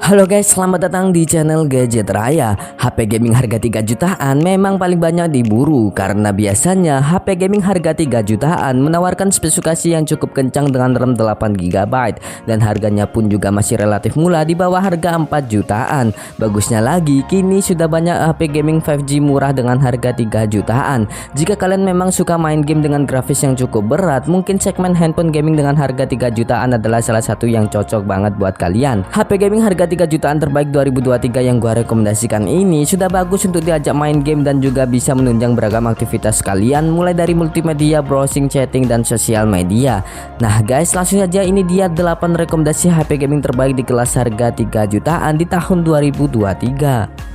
Halo guys, selamat datang di channel Gadget Raya. HP gaming harga 3 jutaan memang paling banyak diburu karena biasanya HP gaming harga 3 jutaan menawarkan spesifikasi yang cukup kencang dengan RAM 8GB dan harganya pun juga masih relatif murah di bawah harga 4 jutaan. Bagusnya lagi, kini sudah banyak HP gaming 5G murah dengan harga 3 jutaan. Jika kalian memang suka main game dengan grafis yang cukup berat, mungkin segmen handphone gaming dengan harga 3 jutaan adalah salah satu yang cocok banget buat kalian. HP gaming harga 3 jutaan terbaik 2023 yang gua rekomendasikan ini sudah bagus untuk diajak main game dan juga bisa menunjang beragam aktivitas kalian, mulai dari multimedia, browsing, chatting, dan sosial media. Nah guys, langsung saja, ini dia 8 rekomendasi HP gaming terbaik di kelas harga 3 jutaan di tahun 2023.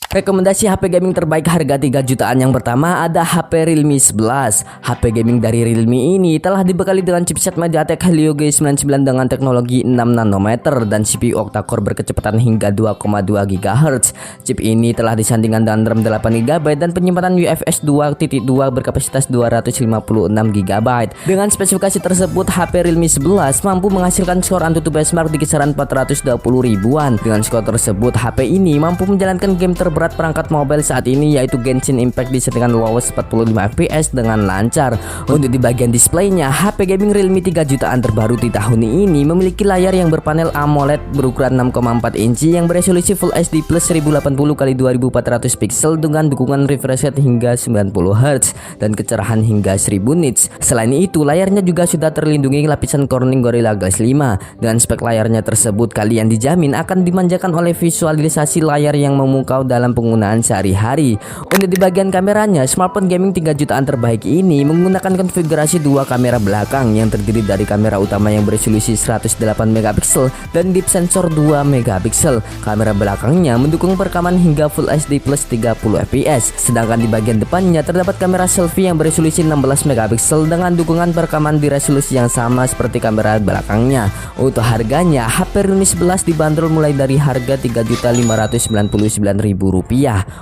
Rekomendasi HP gaming terbaik harga 3 jutaan yang pertama ada HP Realme 11. HP gaming dari Realme ini telah dibekali dengan chipset MediaTek Helio G99 dengan teknologi 6 nanometer dan CPU octa-core berkecepatan hingga 2,2 GHz. Chip ini telah disandingkan dengan RAM 8GB dan penyimpanan UFS 2.2 berkapasitas 256GB. Dengan spesifikasi tersebut, HP Realme 11 mampu menghasilkan skor AnTuTu benchmark di kisaran 420 ribuan. Dengan skor tersebut, HP ini mampu menjalankan game terberat perangkat mobile saat ini, yaitu Genshin Impact di settingan lowes 45 fps dengan lancar. Untuk di bagian displaynya, HP gaming Realme 3 jutaan terbaru di tahun ini memiliki layar yang berpanel AMOLED berukuran 6,4 inci yang beresolusi Full HD plus 1080x2400 pixel dengan dukungan refresh rate hingga 90 Hz dan kecerahan hingga 1000 nits. Selain itu, layarnya juga sudah terlindungi lapisan Corning Gorilla Glass 5. Dengan spek layarnya tersebut, kalian dijamin akan dimanjakan oleh visualisasi layar yang memukau dalam penggunaan sehari-hari. Untuk di bagian kameranya, smartphone gaming 3 jutaan terbaik ini menggunakan konfigurasi dua kamera belakang yang terdiri dari kamera utama yang beresolusi 108MP dan deep sensor 2MP. Kamera belakangnya mendukung perekaman hingga Full HD plus 30fps. Sedangkan di bagian depannya terdapat kamera selfie yang beresolusi 16MP dengan dukungan perekaman di resolusi yang sama seperti kamera belakangnya. Untuk harganya, HP Realme 11 dibanderol mulai dari harga Rp3.599.000.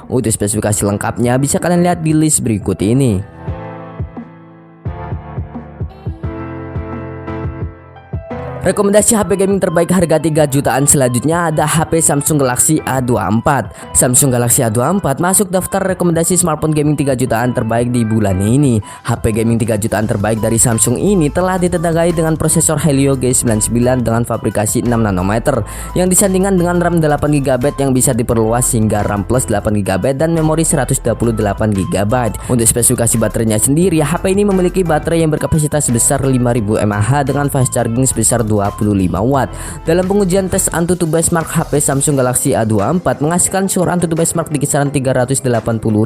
Untuk spesifikasi lengkapnya bisa kalian lihat di list berikut ini. Rekomendasi HP gaming terbaik harga 3 jutaan selanjutnya ada HP Samsung Galaxy A24. Samsung Galaxy A24 masuk daftar rekomendasi smartphone gaming 3 jutaan terbaik di bulan ini. HP gaming 3 jutaan terbaik dari Samsung ini telah ditenagai dengan prosesor Helio G99 dengan fabrikasi 6 nanometer yang disandingkan dengan RAM 8GB yang bisa diperluas hingga RAM plus 8GB dan memori 128GB. Untuk spesifikasi baterainya sendiri, HP ini memiliki baterai yang berkapasitas sebesar 5000 mAh dengan fast charging sebesar 25 watt. Dalam pengujian tes AnTuTu benchmark, HP Samsung Galaxy A24 menghasilkan skor AnTuTu benchmark di kisaran 380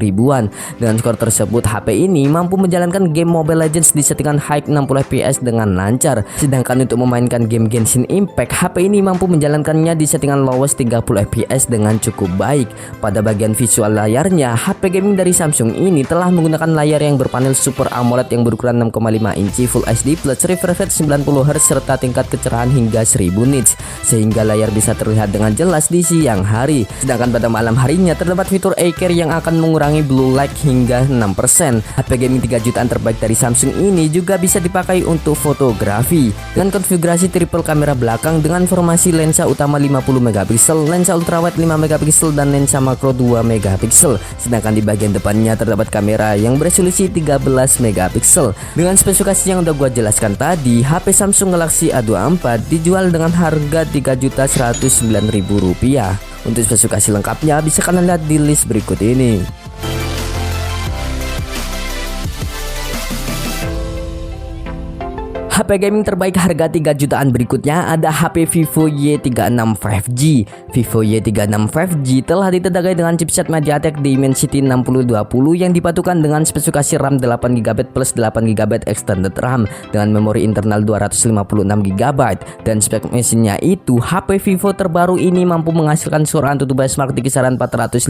ribuan. Dengan skor tersebut, HP ini mampu menjalankan game Mobile Legends di settingan high 60 fps dengan lancar. Sedangkan untuk memainkan game Genshin Impact, HP ini mampu menjalankannya di settingan lowes 30 fps dengan cukup baik. Pada bagian visual layarnya, HP gaming dari Samsung ini telah menggunakan layar yang berpanel Super AMOLED yang berukuran 6,5 inci Full HD plus refresh rate 90 Hz serta tingkat kecerahan hingga 1000 nits sehingga layar bisa terlihat dengan jelas di siang hari. Sedangkan pada malam harinya terdapat fitur eye care yang akan mengurangi blue light hingga 6%. HP gaming 3 jutaan terbaik dari Samsung ini juga bisa dipakai untuk fotografi dengan konfigurasi triple kamera belakang dengan formasi lensa utama 50MP, lensa ultrawide 5MP dan lensa makro 2MP. Sedangkan di bagian depannya terdapat kamera yang beresolusi 13MP. Dengan spesifikasi yang udah gua jelaskan tadi, HP Samsung Galaxy A24 dijual dengan harga Rp3.009.000. Untuk spesifikasi lengkapnya bisa kalian lihat di list berikut ini. HP gaming terbaik harga 3 jutaan berikutnya ada HP Vivo Y36 5G. Vivo Y36 5G telah ditenagai dengan chipset MediaTek Dimensity 6020 yang dipadukan dengan spesifikasi RAM 8GB plus 8GB extended RAM dengan memori internal 256GB. Dan spek mesinnya itu, HP Vivo terbaru ini mampu menghasilkan skor AnTuTu benchmark di kisaran 415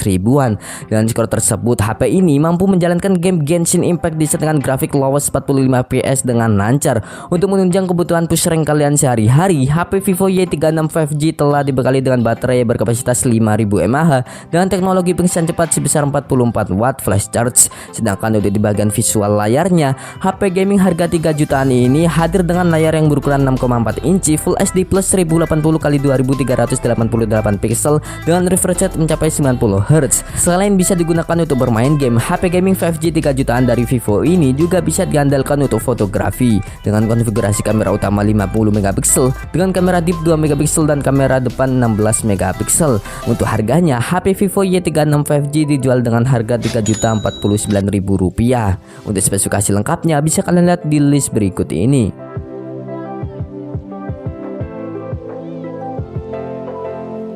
ribuan. Dengan skor tersebut, HP ini mampu menjalankan game Genshin Impact di settingan grafik lowes 45 fps dengan lancar. lancar. Untuk menunjang kebutuhan push rank kalian sehari-hari, HP Vivo Y36 5G telah dibekali dengan baterai berkapasitas 5000 mAh dengan teknologi pengisian cepat sebesar 44 watt flash charge. Sedangkan untuk di bagian visual layarnya, HP gaming harga 3 jutaan ini hadir dengan layar yang berukuran 6,4 inci Full HD Plus 1080x2388 pixel dengan refresh rate mencapai 90 Hz. Selain bisa digunakan untuk bermain game, HP gaming 5G 3 jutaan dari Vivo ini juga bisa diandalkan untuk fotografi dengan konfigurasi kamera utama 50 megapiksel dengan kamera deep 2 megapiksel dan kamera depan 16 megapiksel. Untuk harganya, HP Vivo Y36 5G dijual dengan harga Rp3.049.000. Untuk spesifikasi lengkapnya bisa kalian lihat di list berikut ini.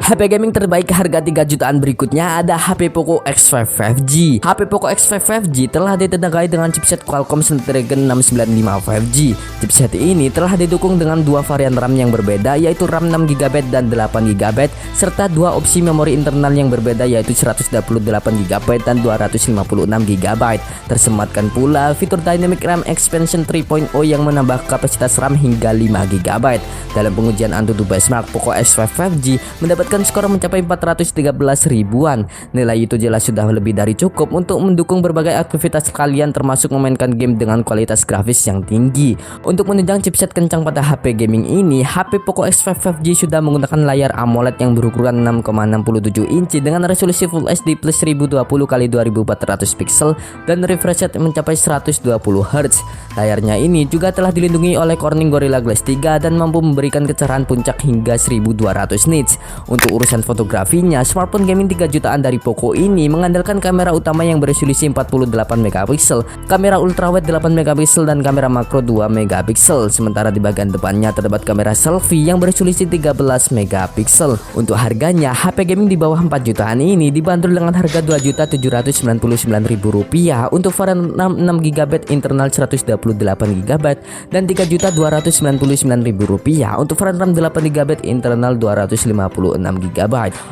HP gaming terbaik harga 3 jutaan berikutnya ada HP Poco X5 5G. HP Poco X5 5G telah ditenagai dengan chipset Qualcomm Snapdragon 695 5G. Chipset ini telah didukung dengan dua varian RAM yang berbeda, yaitu RAM 6GB dan 8GB, serta dua opsi memori internal yang berbeda, yaitu 128GB dan 256GB. Tersematkan pula fitur Dynamic RAM Expansion 3.0 yang menambah kapasitas RAM hingga 5GB. Dalam pengujian AnTuTu Benchmark, Poco X5 5G mendapatkan skor mencapai 413 ribuan. Nilai itu jelas sudah lebih dari cukup untuk mendukung berbagai aktivitas kalian, termasuk memainkan game dengan kualitas grafis yang tinggi. Untuk menunjang chipset kencang pada HP gaming ini, HP Poco X5 5G sudah menggunakan layar AMOLED yang berukuran 6,67 inci dengan resolusi Full HD plus 1020x2400 pixel dan refresh rate mencapai 120 Hz. Layarnya ini juga telah dilindungi oleh Corning Gorilla Glass 3 dan mampu memberikan kecerahan puncak hingga 1200 nits. Untuk urusan fotografinya, smartphone gaming 3 jutaan dari Poco ini mengandalkan kamera utama yang beresolusi 48 megapiksel, kamera ultrawide 8 megapiksel dan kamera makro 2 megapiksel. Sementara di bagian depannya terdapat kamera selfie yang beresolusi 13 megapiksel. Untuk harganya, HP gaming di bawah 4 jutaan ini dibanderol dengan harga Rp2.799.000 untuk varian RAM 6GB internal 128GB dan Rp3.299.000 untuk varian RAM 8GB internal 256GB.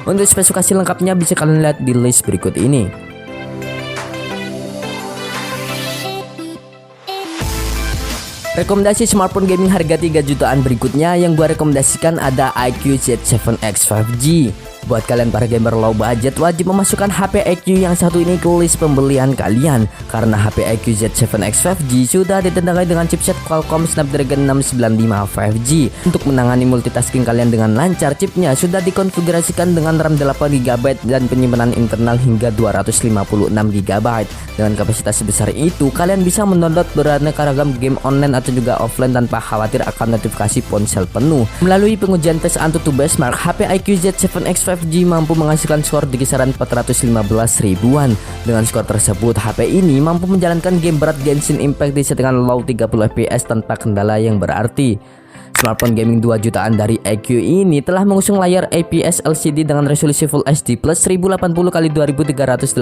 Untuk spesifikasi lengkapnya bisa kalian lihat di list berikut ini. Rekomendasi smartphone gaming harga 3 jutaan berikutnya yang gua rekomendasikan ada iQOO Z7X 5G. Buat kalian para gamer low budget, wajib memasukkan HP iQOO yang satu ini ke list pembelian kalian, karena HP iQOO Z7X 5G sudah ditenagai dengan chipset Qualcomm Snapdragon 695 5G. Untuk menangani multitasking kalian dengan lancar, chipnya sudah dikonfigurasikan dengan RAM 8GB dan penyimpanan internal hingga 256GB. Dengan kapasitas sebesar itu, kalian bisa mendownload beraneka ragam game online atau juga offline tanpa khawatir akan notifikasi ponsel penuh. Melalui pengujian tes AnTuTu Benchmark, HP iQOO Z7X 5G mampu menghasilkan skor di kisaran 415 ribuan. Dengan skor tersebut, HP ini mampu menjalankan game berat Genshin Impact di settingan low 30 fps tanpa kendala yang berarti. Smartphone gaming 2 jutaan dari iQOO ini telah mengusung layar IPS LCD dengan resolusi Full HD plus 1080x2388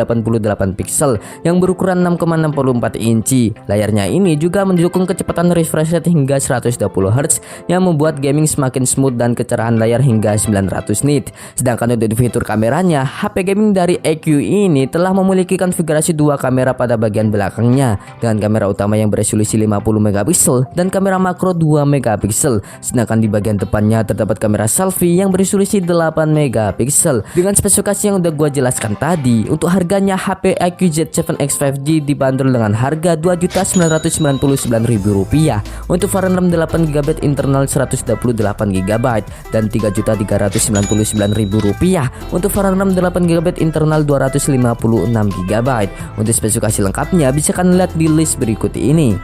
pixel yang berukuran 6,64 inci. Layarnya ini juga mendukung kecepatan refresh rate hingga 120 Hz yang membuat gaming semakin smooth dan kecerahan layar hingga 900 nit. Sedangkan untuk fitur kameranya, HP gaming dari iQOO ini telah memiliki konfigurasi dua kamera pada bagian belakangnya dengan kamera utama yang beresolusi 50 megapiksel dan kamera makro 2 megapiksel. Sedangkan di bagian depannya terdapat kamera selfie yang beresolusi 8 megapiksel. Dengan spesifikasi yang udah gua jelaskan tadi, untuk harganya HP iQOO Z7X 5G dibanderol dengan harga Rp2.999.000 untuk varian RAM 8GB internal 128GB dan Rp3.399.000 untuk varian RAM 8GB internal 256GB. Untuk spesifikasi lengkapnya bisa kalian lihat di list berikut ini.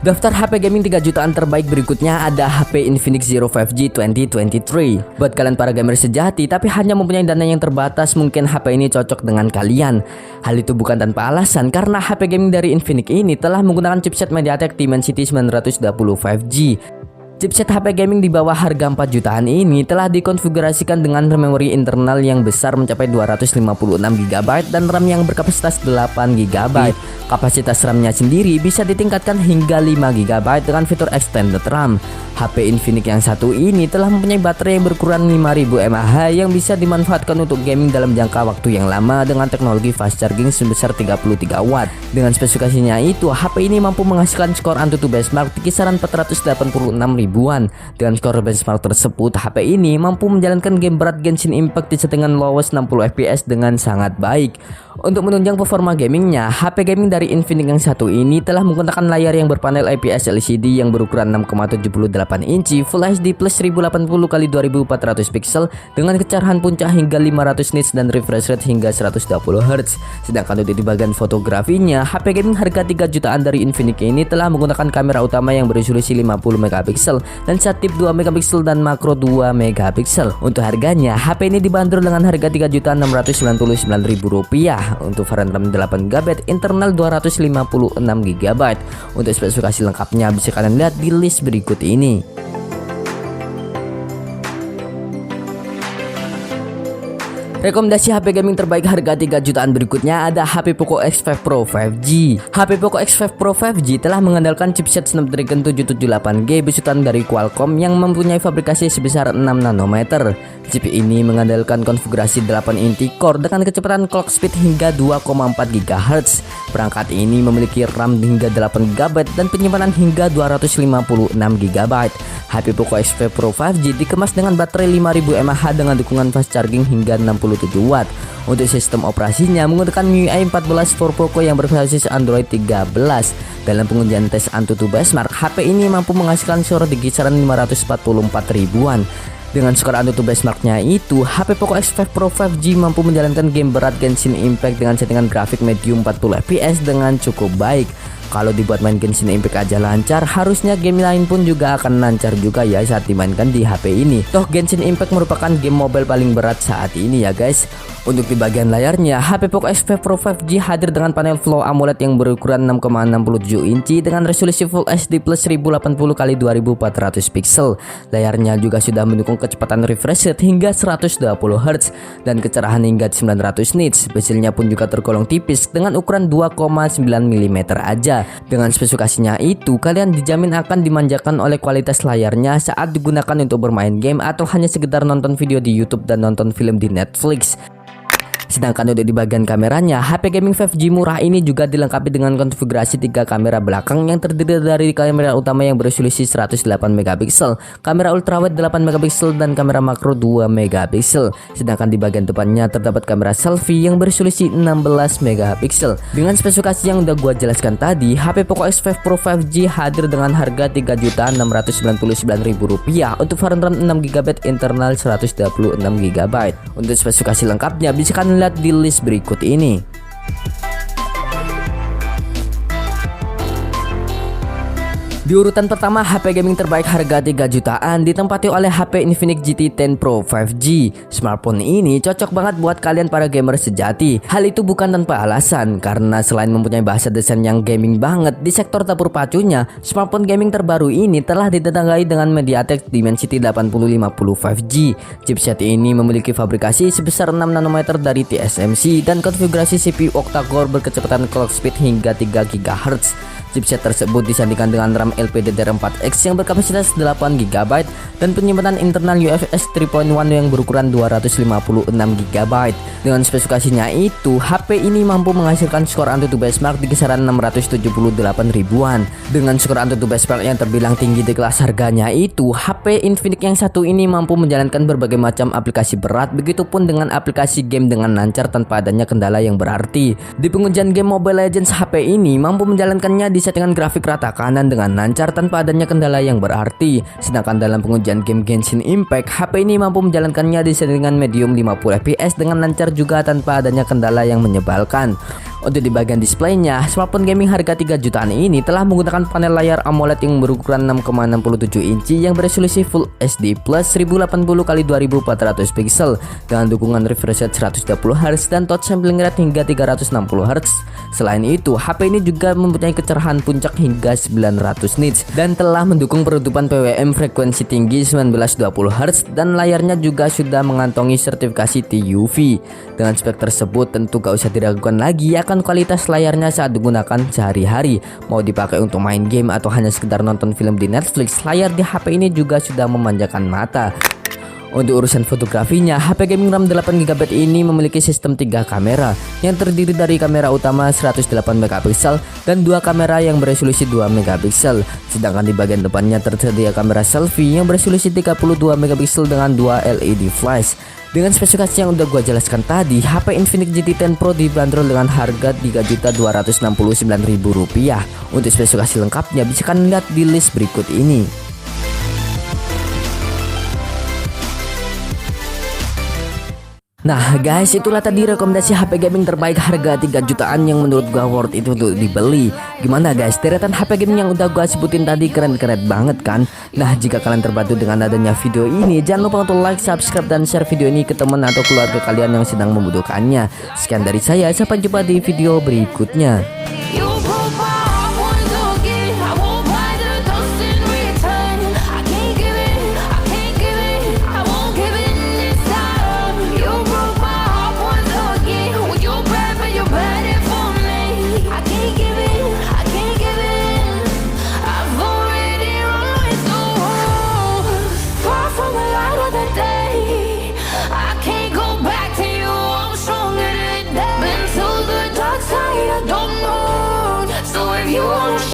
Daftar HP gaming 3 jutaan terbaik berikutnya ada HP Infinix Zero 5G 2023. Buat kalian para gamer sejati tapi hanya mempunyai dana yang terbatas, mungkin HP ini cocok dengan kalian. Hal itu bukan tanpa alasan, karena HP gaming dari Infinix ini telah menggunakan chipset MediaTek Dimensity 920 5G. Chipset HP gaming di bawah harga 4 jutaan ini telah dikonfigurasikan dengan memori internal yang besar mencapai 256GB dan RAM yang berkapasitas 8GB. Kapasitas RAM-nya sendiri bisa ditingkatkan hingga 5GB dengan fitur extended RAM. HP Infinix yang satu ini telah mempunyai baterai yang berukuran 5000 mAh yang bisa dimanfaatkan untuk gaming dalam jangka waktu yang lama dengan teknologi fast charging sebesar 33 watt. Dengan spesifikasinya itu, HP ini mampu menghasilkan skor AnTuTu benchmark di kisaran 486 ribuan. Dengan skor benchmark tersebut, HP ini mampu menjalankan game berat Genshin Impact di settingan lowest 60 fps dengan sangat baik. Untuk menunjang performa gamingnya, HP gaming dari Infinix yang satu ini telah menggunakan layar yang berpanel IPS LCD yang berukuran 6,78 inci Full HD plus 1080x2400 pixel dengan kecerahan puncak hingga 500 nits dan refresh rate hingga 120 Hz. Sedangkan untuk di bagian fotografinya, HP gaming harga 3 jutaan dari Infinix ini telah menggunakan kamera utama yang beresolusi 50 megapiksel dan tip 2 megapiksel dan makro 2 megapiksel. Untuk harganya, HP ini dibanderol dengan harga Rp3.699.000 untuk varian RAM 8GB, internal 256GB. Untuk spesifikasi lengkapnya bisa kalian lihat di list berikut ini. Rekomendasi HP gaming terbaik harga 3 jutaan berikutnya ada HP Poco X5 Pro 5G. HP Poco X5 Pro 5G telah mengandalkan chipset Snapdragon 778G besutan dari Qualcomm yang mempunyai fabrikasi sebesar 6 nanometer. Chip ini mengandalkan konfigurasi 8 inti core dengan kecepatan clock speed hingga 2,4 GHz. Perangkat ini memiliki RAM hingga 8GB dan penyimpanan hingga 256GB. HP Poco X5 Pro 5G dikemas dengan baterai 5000 mAh dengan dukungan fast charging hingga 67 watt. Untuk sistem operasinya menggunakan MIUI 14 for Poco yang berbasis Android 13. Dalam pengujian tes AnTuTu benchmark, HP ini mampu menghasilkan skor di kisaran 544 ribuan. Dengan skor AnTuTu benchmarknya itu, HP Poco X5 Pro 5G mampu menjalankan game berat Genshin Impact dengan settingan grafik medium 40 fps dengan cukup baik. Kalau dibuat main Genshin Impact aja lancar, harusnya game lain pun juga akan lancar juga ya saat dimainkan di HP ini. Toh Genshin Impact merupakan game mobile paling berat saat ini ya guys. Untuk di bagian layarnya, HP Poco X5 Pro 5G hadir dengan panel Flow AMOLED yang berukuran 6,67 inci dengan resolusi Full HD plus 1080x2400 pixel. Layarnya juga sudah mendukung kecepatan refresh rate hingga 120 Hz dan kecerahan hingga 900 nits. Bezelnya pun juga tergolong tipis dengan ukuran 2,9 mm aja. Dengan spesifikasinya itu, kalian dijamin akan dimanjakan oleh kualitas layarnya saat digunakan untuk bermain game atau hanya sekedar nonton video di YouTube dan nonton film di Netflix. Sedangkan untuk di bagian kameranya, HP gaming 5G murah ini juga dilengkapi dengan konfigurasi 3 kamera belakang yang terdiri dari kamera utama yang beresolusi 108 megapiksel, kamera ultrawide 8 megapiksel dan kamera makro 2 megapiksel. Sedangkan di bagian depannya terdapat kamera selfie yang beresolusi 16 megapiksel. Dengan spesifikasi yang udah gua jelaskan tadi, HP Poco X5 Pro 5G hadir dengan harga Rp3.699.000 untuk varian RAM 6GB, internal 126GB. Untuk spesifikasi lengkapnya bisa kalian lihat di list berikut ini. Di urutan pertama, HP gaming terbaik harga 3 jutaan ditempati oleh HP Infinix GT 10 Pro 5G. Smartphone ini cocok banget buat kalian para gamer sejati. Hal itu bukan tanpa alasan, karena selain mempunyai bahasa desain yang gaming banget di sektor tabur pacunya, smartphone gaming terbaru ini telah ditanggai dengan MediaTek Dimensity 8050 5G. Chipset ini memiliki fabrikasi sebesar 6 nanometer dari TSMC dan konfigurasi CPU octa-core berkecepatan clock speed hingga 3 GHz. Chipset tersebut disandingkan dengan RAM LPDDR4X yang berkapasitas 8GB dan penyimpanan internal UFS 3.1 yang berukuran 256GB. Dengan spesifikasinya itu, HP ini mampu menghasilkan skor AnTuTu benchmark di kisaran 678 ribuan. Dengan skor AnTuTu benchmark yang terbilang tinggi di kelas harganya itu, HP Infinix yang satu ini mampu menjalankan berbagai macam aplikasi berat, begitupun dengan aplikasi game dengan lancar tanpa adanya kendala yang berarti. Di pengujian game Mobile Legends, HP ini mampu menjalankannya di settingan grafik rata kanan dengan lancar tanpa adanya kendala yang berarti. Sedangkan dalam pengujian game Genshin Impact, HP ini mampu menjalankannya di settingan medium 50 fps dengan lancar juga tanpa adanya kendala yang menyebalkan. Untuk di bagian displaynya, smartphone gaming harga 3 jutaan ini telah menggunakan panel layar AMOLED yang berukuran 6,67 inci yang beresolusi Full HD Plus 1080x2400 pixel dengan dukungan refresh rate 120Hz dan touch sampling rate hingga 360Hz. Selain itu, HP ini juga mempunyai kecerahan puncak hingga 900 nits dan telah mendukung penutupan PWM frekuensi tinggi 1920Hz dan layarnya juga sudah mengantongi sertifikasi TUV. Dengan spek tersebut tentu gak usah diragukan lagi akan kualitas layarnya saat digunakan sehari-hari. Mau dipakai untuk main game atau hanya sekedar nonton film di Netflix, layar di HP ini juga sudah memanjakan mata. Untuk urusan fotografinya, HP gaming RAM 8GB ini memiliki sistem 3 kamera yang terdiri dari kamera utama 108MP dan 2 kamera yang beresolusi 2MP. Sedangkan di bagian depannya tersedia kamera selfie yang beresolusi 32MP dengan 2 LED flash. Dengan spesifikasi yang udah gua jelaskan tadi, HP Infinix GT10 Pro dibanderol dengan harga Rp3.269.000. Untuk spesifikasi lengkapnya bisa kalian lihat di list berikut ini. Nah guys, itulah tadi rekomendasi HP gaming terbaik harga 3 jutaan yang menurut gua worth itu untuk dibeli. Gimana guys, deretan HP gaming yang udah gua sebutin tadi keren-keren banget kan? Nah jika kalian terbantu dengan adanya video ini, jangan lupa untuk like, subscribe, dan share video ini ke teman atau keluarga kalian yang sedang membutuhkannya. Sekian dari saya, sampai jumpa di video berikutnya.